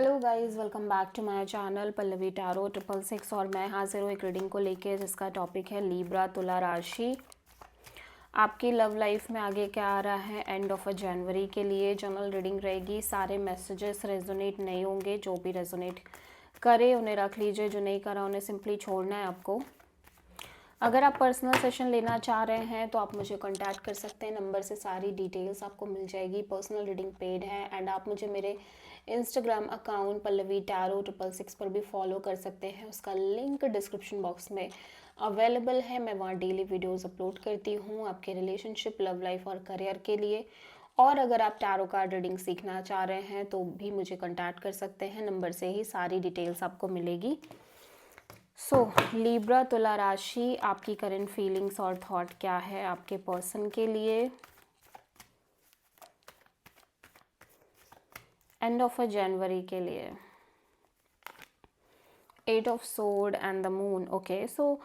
Hello guys, welcome back to my channel Pallavi tarot 666 और मैं हाजिर हूँ एक रीडिंग को लेके जिसका टॉपिक है लीब्रा तुला राशि। आपकी लव लाइफ में आगे क्या आ रहा है एंड ऑफ जनवरी के लिए जनरल रीडिंग रहेगी। सारे मैसेजेस रेजोनेट नहीं होंगे, जो भी रेजोनेट करे उन्हें रख लीजिए, जो नहीं करा उन्हें सिंपली छोड़ना है आपको। अगर आप पर्सनल सेशन लेना चाह रहे हैं तो आप मुझे कांटेक्ट कर सकते हैं, नंबर से सारी डिटेल्स आपको मिल जाएगी। पर्सनल रीडिंग पेड है एंड आप मुझे मेरे इंस्टाग्राम अकाउंट पल्लवी टैरो 666 पर भी फॉलो कर सकते हैं। उसका लिंक डिस्क्रिप्शन बॉक्स में अवेलेबल है। मैं वहाँ डेली वीडियोस अपलोड करती हूँ आपके रिलेशनशिप, लव लाइफ और करियर के लिए। और अगर आप टैरो कार्ड रीडिंग सीखना चाह रहे हैं तो भी मुझे कांटेक्ट कर सकते हैं, नंबर से ही सारी डिटेल्स आपको मिलेगी। लीब्रा तुला राशि, आपकी करंट फीलिंग्स और थॉट क्या है आपके पर्सन के लिए एंड ऑफ जनवरी के लिए। 8 of sword and the moon. Okay, so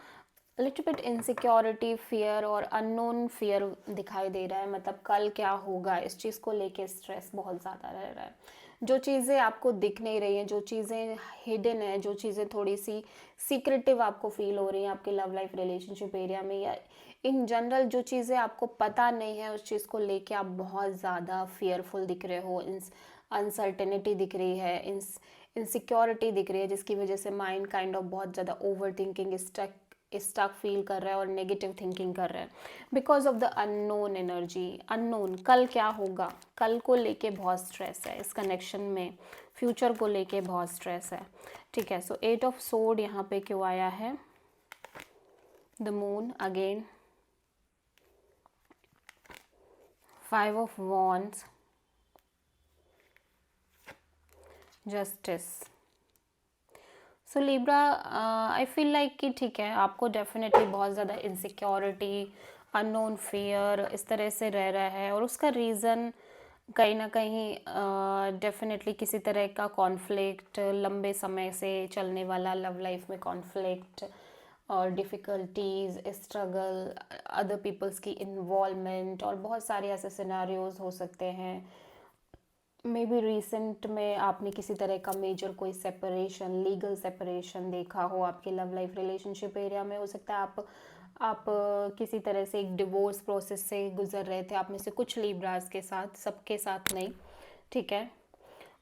little bit insecurity, fear और अननोन फियर दिखाई दे रहा है। मतलब कल क्या होगा इस चीज़ को लेके स्ट्रेस बहुत ज़्यादा रह रहा है। जो चीज़ें आपको दिख नहीं रही हैं, जो चीज़ें हिडन है, जो चीज़ें थोड़ी सी सीक्रेटिव आपको फील हो रही हैं आपके लव लाइफ रिलेशनशिप एरिया में, या इन जनरल जो चीज़ें आपको पता नहीं है उस चीज़ को लेके आप बहुत ज़्यादा फियरफुल दिख रहे हो। अनसर्टेनिटी दिख रही है, इनसिक्योरिटी दिख रही है, जिसकी वजह से माइंड काइंड ऑफ बहुत ज़्यादा ओवर थिंकिंग, स्टक फील कर रहा है और नेगेटिव थिंकिंग कर रहा है because of the unknown energy. Unknown, कल क्या होगा, कल को लेके बहुत स्ट्रेस है इस कनेक्शन में, फ्यूचर को लेके बहुत स्ट्रेस है। ठीक है, सो 8 ऑफ सोर्ड यहाँ पे क्यों आया है, the moon again, 5 of wands, justice. So Libra, I feel like कि ठीक है, आपको डेफिनेटली बहुत ज़्यादा इनसिक्योरिटी, अननोन फियर इस तरह से रह रहा है और उसका रीज़न कहीं ना कहीं डेफिनेटली किसी तरह का कॉन्फ्लिक्ट, लंबे समय से चलने वाला लव लाइफ में कॉन्फ्लिक्ट और डिफ़िकल्टीज़, स्ट्रगल, अदर पीपल्स की इन्वॉल्वमेंट और बहुत सारे ऐसे सिनारियोज़ हो सकते हैं। मे बी रिसेंट में आपने किसी तरह का मेजर कोई सेपरेशन, लीगल सेपरेशन देखा हो आपके लव लाइफ रिलेशनशिप एरिया में। हो सकता है आप किसी तरह से एक डिवोर्स प्रोसेस से गुजर रहे थे, आप में से कुछ लिब्रास के साथ, सबके साथ नहीं। ठीक है,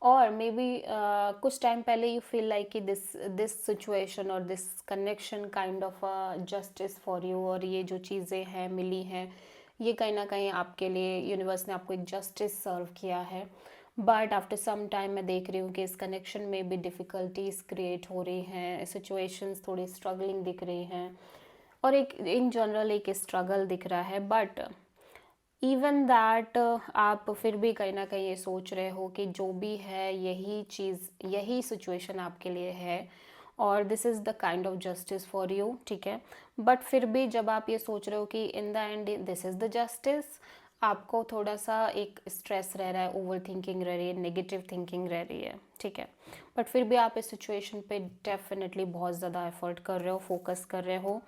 और मे बी कुछ टाइम पहले यू फील लाइक कि दिस सिचुएशन और this connection kind of justice for you, और ये जो चीज़ें हैं मिली हैं ये कहीं ना कहीं आपके लिए यूनिवर्स ने आपको एक जस्टिस सर्व किया है। बट आफ्टर सम टाइम मैं देख रही हूँ कि इस कनेक्शन में भी डिफ़िकल्टीज क्रिएट हो रही हैं, सिचुएशंस थोड़ी स्ट्रगलिंग दिख रही हैं और एक इन जनरल एक स्ट्रगल दिख रहा है। बट इवन दैट आप फिर भी कहीं ना कहीं ये सोच रहे हो कि जो भी है यही चीज़, यही सिचुएशन आपके लिए है और this is the kind of justice for you. ठीक है, बट फिर भी जब आप ये सोच रहे हो कि in the end this is the justice, आपको थोड़ा सा एक स्ट्रेस रह रहा है, ओवर थिंकिंग रह रही है, नेगेटिव थिंकिंग रह रही है। ठीक है, बट फिर भी आप इस सिचुएशन पे डेफिनेटली बहुत ज़्यादा एफर्ट कर रहे हो, फोकस कर रहे हो।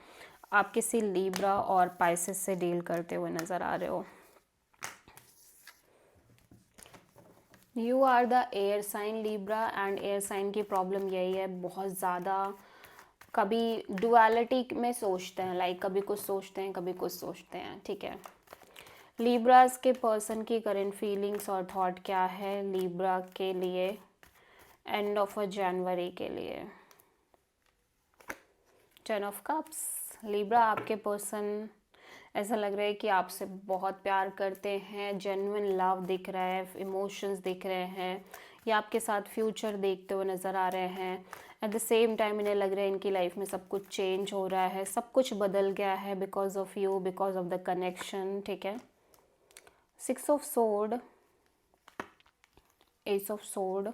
आप किसी लीब्रा और पाइसेस से डील करते हुए नज़र आ रहे हो। You are the air sign Libra and air sign की प्रॉब्लम यही है, बहुत ज़्यादा कभी डुअलिटी में सोचते हैं, लाइक कभी कुछ सोचते हैं कभी कुछ सोचते हैं। ठीक है, लिब्रास के पर्सन की करंट फीलिंग्स और थॉट क्या है लिब्रा के लिए एंड ऑफ जनवरी के लिए। 10 ऑफ कप्स। लिब्रा, आपके पर्सन ऐसा लग रहा है कि आपसे बहुत प्यार करते हैं, जेन्युइन लव दिख रहा है, इमोशंस दिख रहे हैं, या आपके साथ फ्यूचर देखते हुए नज़र आ रहे हैं। एट द सेम टाइम इन्हें लग रहा है इनकी लाइफ में सब कुछ चेंज हो रहा है, सब कुछ बदल गया है because of you, because of the connection. ठीक है, 6 of sword, 8 of sword,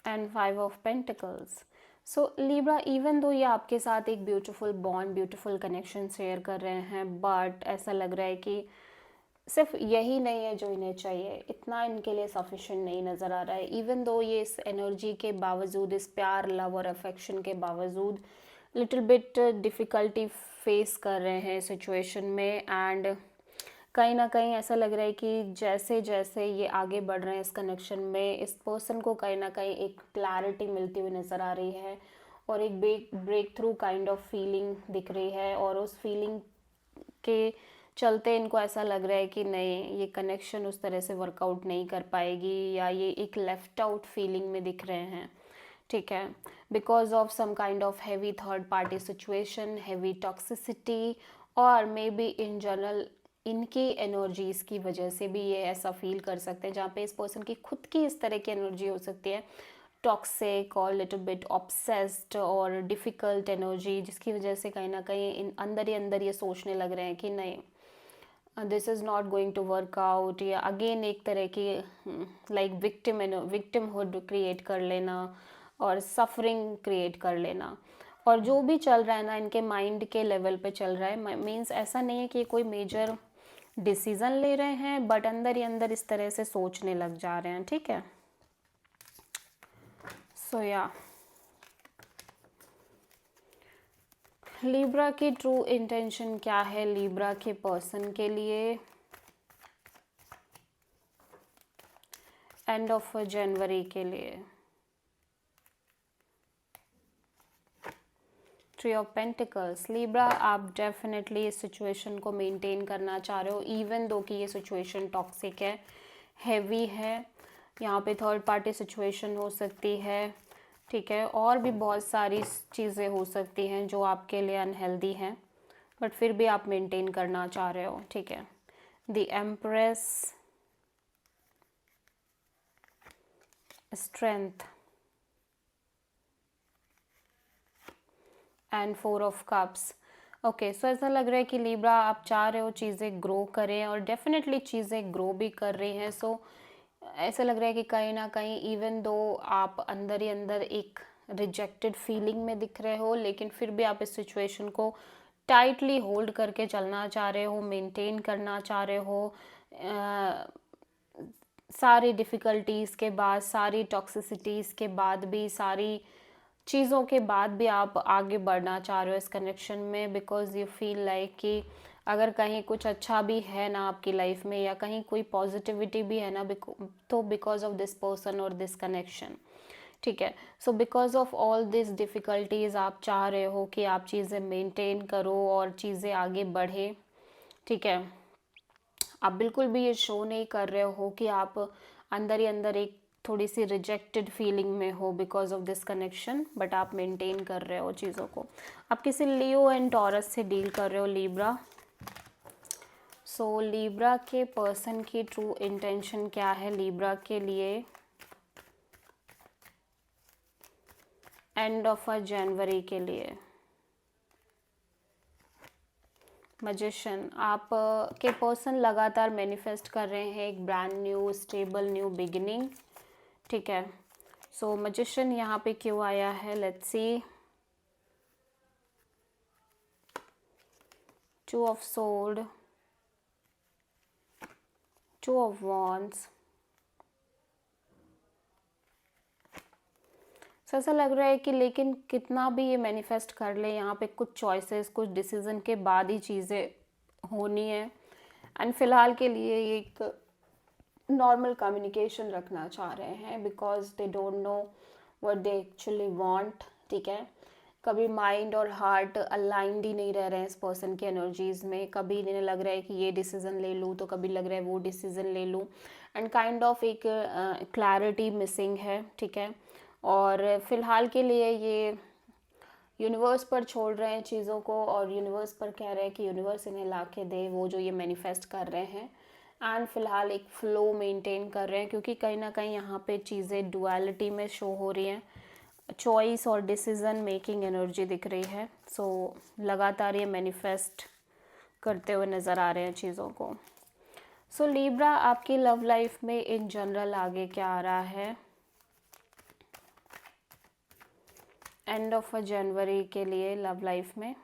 and 5 of pentacles. So Libra, even though ये आपके साथ एक beautiful bond, beautiful connection share कर रहे हैं, बट ऐसा लग रहा है कि सिर्फ यही नहीं है जो इन्हें चाहिए, इतना इनके लिए सफिशिएंट नहीं नज़र आ रहा है। इवन दो ये इस एनर्जी के बावजूद, इस प्यार, लव और अफेक्शन के बावजूद लिटिल बिट डिफ़िकल्टी फेस कर रहे हैं सिचुएशन में, एंड कहीं ना कहीं ऐसा लग रहा है कि जैसे जैसे ये आगे बढ़ रहे हैं इस कनेक्शन में, इस पर्सन को कहीं ना कहीं एक क्लैरिटी मिलती हुई नज़र आ रही है और एक breakthrough kind of feeling दिख रही है। और उस फीलिंग के चलते इनको ऐसा लग रहा है कि नहीं, ये कनेक्शन उस तरह से वर्कआउट नहीं कर पाएगी, या ये एक लेफ्ट आउट फीलिंग में दिख रहे हैं, ठीक है, because of some kind of heavy third party situation, heavy toxicity, और मे बी इन जनरल इनकी एनर्जीज़ की वजह से भी ये ऐसा फील कर सकते हैं, जहाँ पे इस पर्सन की खुद की इस तरह की एनर्जी हो सकती है, टॉक्सिक और लिटिल बिट ऑब्सेस्ड और डिफ़िकल्ट एनर्जी, जिसकी वजह से कहीं ना कहीं इन अंदर ही अंदर ये सोचने लग रहे हैं कि नहीं, this is not going to work out, या अगेन एक तरह की लाइक विक्टिमहुड क्रिएट कर लेना और सफरिंग क्रिएट कर लेना। और जो भी चल रहा है ना, इनके माइंड के लेवल पे चल रहा है, मीन्स ऐसा नहीं है कि कोई मेजर डिसीज़न ले रहे हैं, बट अंदर ही अंदर इस तरह से सोचने लग जा रहे हैं, ठीक है। सो या लिब्रा की ट्रू इंटेंशन क्या है लिब्रा के पर्सन के लिए एंड ऑफ जनवरी के लिए? Three of pentacles. लिब्रा, आप डेफिनेटली इस सिचुएशन को मेंटेन करना चाह रहे हो, इवन दो कि ये सिचुएशन टॉक्सिक है, हैवी है, यहाँ पे थर्ड पार्टी सिचुएशन हो सकती है, ठीक है, और भी बहुत सारी चीज़ें हो सकती हैं जो आपके लिए अनहेल्दी हैं, बट फिर भी आप मेंटेन करना चाह रहे हो, ठीक है। The empress, strength and four of cups. Okay, so ऐसा लग रहा है कि लिब्रा आप चाह रहे हो चीज़ें ग्रो करें, और डेफिनेटली चीज़ें ग्रो भी कर रही हैं। सो ऐसा लग रहा है कि कहीं ना कहीं इवन दो आप अंदर ही अंदर एक रिजेक्टेड फीलिंग में दिख रहे हो, लेकिन फिर भी आप इस सिचुएशन को टाइटली होल्ड करके चलना चाह रहे हो, मेंटेन करना चाह रहे हो। सारी डिफ़िकल्टीज़ के बाद, सारी टॉक्सिसिटीज़ के बाद भी, सारी चीज़ों के बाद भी आप आगे बढ़ना चाह रहे हो इस कनेक्शन में, बिकॉज यू फील लाइक कि अगर कहीं कुछ अच्छा भी है ना आपकी लाइफ में, या कहीं कोई पॉजिटिविटी भी है ना, तो बिकॉज ऑफ दिस पर्सन और दिस कनेक्शन, ठीक है। So because of all this difficulties आप चाह रहे हो कि आप चीज़ें मेंटेन करो और चीज़ें आगे बढ़े, ठीक है। आप बिल्कुल भी ये शो नहीं कर रहे हो कि आप अंदर ही अंदर एक थोड़ी सी रिजेक्टेड फीलिंग में हो because of this connection, but आप मेंटेन कर रहे हो चीज़ों को। आप किसी लियो एंड टॉरस से डील कर रहे हो लिब्रा। सो लिब्रा के पर्सन की ट्रू इंटेंशन क्या है लिब्रा के लिए एंड ऑफ जनवरी के लिए? मैजिशियन, आप के पर्सन लगातार मैनिफेस्ट कर रहे हैं एक brand new stable new beginning, ठीक है। सो मैजिशियन यहाँ पे क्यों आया है, let's see. Two of sword, two of wands. So ऐसा लग रहा है कि लेकिन कितना भी ये मैनिफेस्ट कर ले, यहाँ पे कुछ चॉइसेस, कुछ डिसीजन के बाद ही चीज़ें होनी है, एंड फिलहाल के लिए ये एक नॉर्मल कम्युनिकेशन रखना चाह रहे हैं, because they don't know what they actually want, ठीक है। कभी माइंड और हार्ट अलाइंड ही नहीं रह रहे हैं इस पर्सन की एनर्जीज़ में, कभी इन्हें लग रहा है कि ये डिसीज़न ले लूँ, तो कभी लग रहा है वो डिसीज़न ले लूँ, एंड काइंड ऑफ एक क्लैरिटी मिसिंग है, ठीक है। और फिलहाल के लिए ये यूनिवर्स पर छोड़ रहे हैं चीज़ों को, और यूनिवर्स पर कह रहे हैं कि यूनिवर्स इन्हें ला के दे वो जो ये मैनिफेस्ट कर रहे हैं, एंड फिलहाल एक फ़्लो मेंटेन कर रहे हैं, क्योंकि कहीं ना कहीं यहाँ पे चीज़ें डुअलिटी में शो हो रही हैं, चॉइस और डिसीज़न मेकिंग एनर्जी दिख रही है। सो लगातार ये मैनिफेस्ट करते हुए नज़र आ रहे हैं चीज़ों को। सो लिब्रा, आपकी लव लाइफ में इन जनरल आगे क्या आ रहा है एंड ऑफ जनवरी के लिए लव लाइफ में?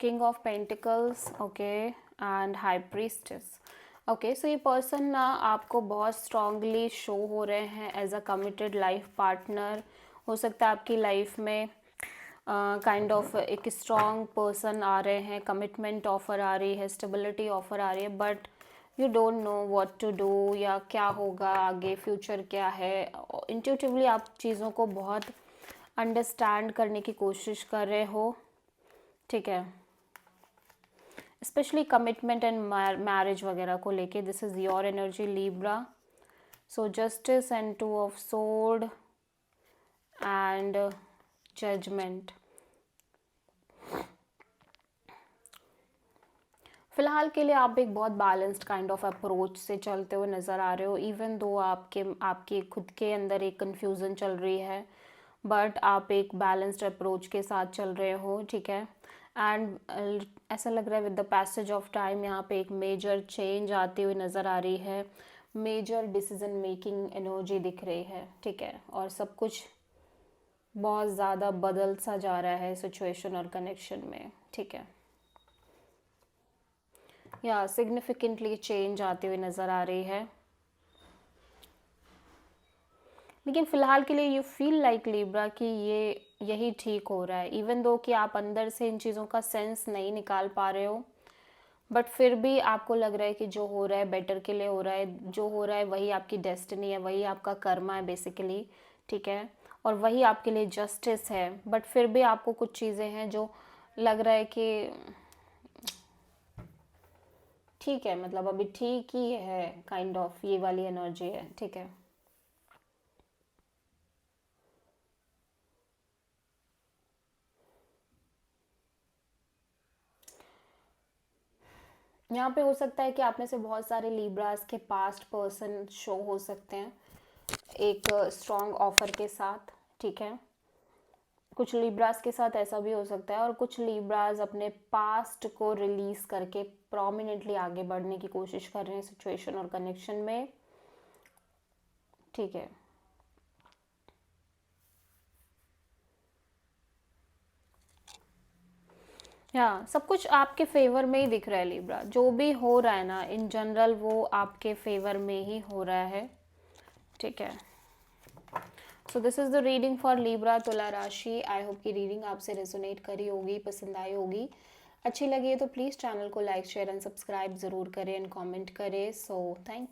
King of pentacles, okay, and high priestess. Okay, so ये पर्सन ना आपको बहुत स्ट्रांगली शो हो रहे हैं as a committed life partner. हो सकता है आपकी लाइफ में काइंड ऑफ एक स्ट्रॉन्ग पर्सन आ रहे हैं, कमिटमेंट ऑफर आ रही है, स्टेबिलिटी ऑफर आ रही है, but you don't know what to do, या क्या होगा आगे, फ्यूचर क्या है। इंट्यूटिवली आप चीज़ों को बहुत अंडरस्टैंड करने की कोशिश कर रहे हो, ठीक है, स्पेशली कमिटमेंट एंड मैरिज वगैरह को लेके। This is your energy Libra. So justice and two of sword and judgement. फिलहाल के लिए आप एक बहुत बैलेंस्ड काइंड ऑफ अप्रोच से चलते हुए नज़र आ रहे हो, इवन दो आपके खुद के अंदर एक कन्फ्यूज़न चल रही है, बट आप एक बैलेंस्ड अप्रोच के साथ चल रहे हो, ठीक है। एंड ऐसा लग रहा है with the passage of time यहाँ पे एक मेजर चेंज आती हुई नज़र आ रही है, मेजर डिसीजन मेकिंग एनर्जी दिख रही है, ठीक है, और सब कुछ बहुत ज़्यादा बदल सा जा रहा है सिचुएशन और कनेक्शन में, ठीक है, या सिग्निफिकेंटली चेंज आती हुई नज़र आ रही है। लेकिन फ़िलहाल के लिए यू फील लाइक लिब्रा कि यही ठीक हो रहा है, इवन दो कि आप अंदर से इन चीज़ों का सेंस नहीं निकाल पा रहे हो, बट फिर भी आपको लग रहा है कि जो हो रहा है बेटर के लिए हो रहा है, जो हो रहा है वही आपकी डेस्टिनी है, वही आपका कर्मा है बेसिकली, ठीक है, और वही आपके लिए जस्टिस है। बट फिर भी आपको कुछ चीज़ें हैं जो लग रहा है कि ठीक है, मतलब अभी ठीक ही है, काइंड ऑफ ये वाली एनर्जी है, ठीक है। यहाँ पे हो सकता है कि आप में से बहुत सारे लिब्रास के पास्ट पर्सन शो हो सकते हैं एक स्ट्रॉन्ग ऑफर के साथ, ठीक है। कुछ लिब्रास के साथ ऐसा भी हो सकता है, और कुछ लिब्रास अपने पास्ट को रिलीज करके प्रोमिनेंटली आगे बढ़ने की कोशिश कर रहे हैं सिचुएशन और कनेक्शन में, ठीक है। हाँ, सब कुछ आपके फेवर में ही दिख रहा है लिब्रा, जो भी हो रहा है ना इन जनरल वो आपके फेवर में ही हो रहा है, ठीक है। So this is the reading for Libra तुला राशि। आई होप की रीडिंग आपसे रेजोनेट करी होगी, पसंद आई होगी। अच्छी लगी है तो प्लीज़ चैनल को लाइक शेयर एंड सब्सक्राइब ज़रूर करें एंड कमेंट करें। So thank